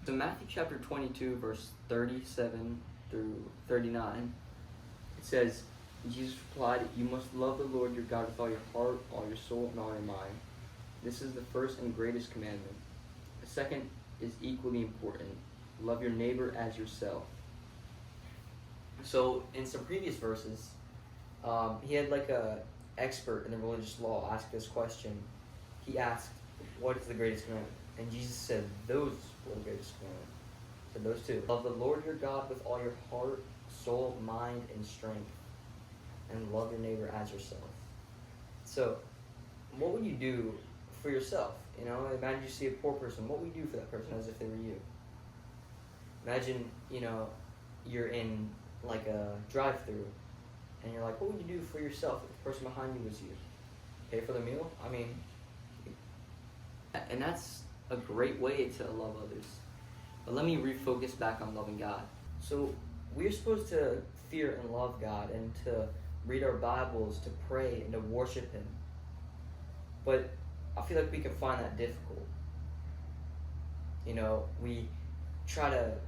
So Matthew chapter 22, verse 37 through 39, it says, Jesus replied, "You must love the Lord your God with all your heart, all your soul, and all your mind. This is the first and greatest commandment. The second is equally important. Love your neighbor as yourself." So in some previous verses, he had like a expert in the religious law ask this question. He asked, "What is the greatest commandment?" And Jesus said, "Those were the greatest commandment." So those two. Love the Lord your God with all your heart, soul, mind, and strength. And love your neighbor as yourself. So, what would you do for yourself? You know, imagine you see a poor person. What would you do for that person as if they were you? Imagine, you're in like a drive-through, and you're like, what would you do for yourself if the person behind you was you? Pay for the meal? I mean, and that's a great way to love others. But let me refocus back on loving God. So we're supposed to fear and love God and to read our Bibles, to pray, and to worship Him. But I feel like we can find that difficult. We try to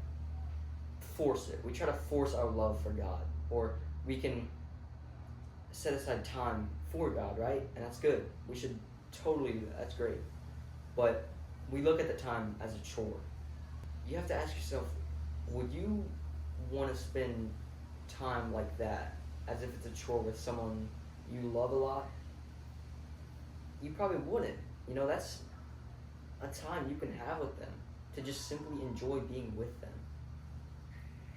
force it. We try to force our love for God. Or we can set aside time for God, right? And that's good. We should totally do that. That's great. But we look at the time as a chore. You have to ask yourself, would you want to spend time like that as if it's a chore with someone you love a lot? You probably wouldn't. That's a time you can have with them to just simply enjoy being with them.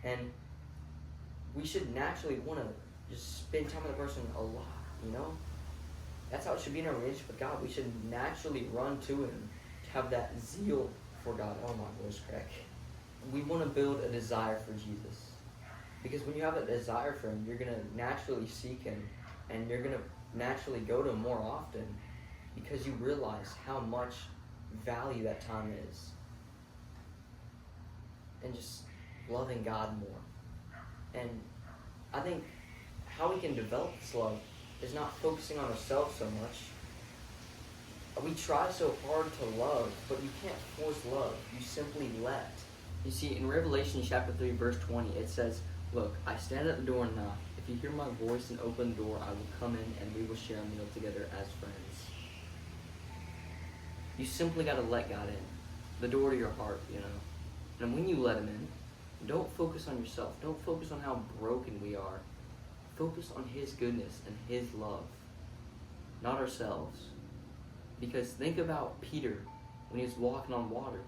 And we should naturally want to just spend time with a person a lot, That's how it should be in our relationship with God. We should naturally run to Him to have that zeal for God. Oh, my voice crack. We want to build a desire for Jesus. Because when you have a desire for Him, you're going to naturally seek Him. And you're going to naturally go to Him more often because you realize how much value that time is. And just loving God more. And I think how we can develop this love is not focusing on ourselves so much. We try so hard to love, but you can't force love. You simply let. You see, in Revelation chapter 3, verse 20, it says, "Look, I stand at the door and knock. If you hear my voice and open the door, I will come in and we will share a meal together as friends." You simply got to let God in. The door to your heart, And when you let Him in, don't focus on yourself. Don't focus on how broken we are. Focus on His goodness and His love, not ourselves. Because think about Peter when he was walking on water.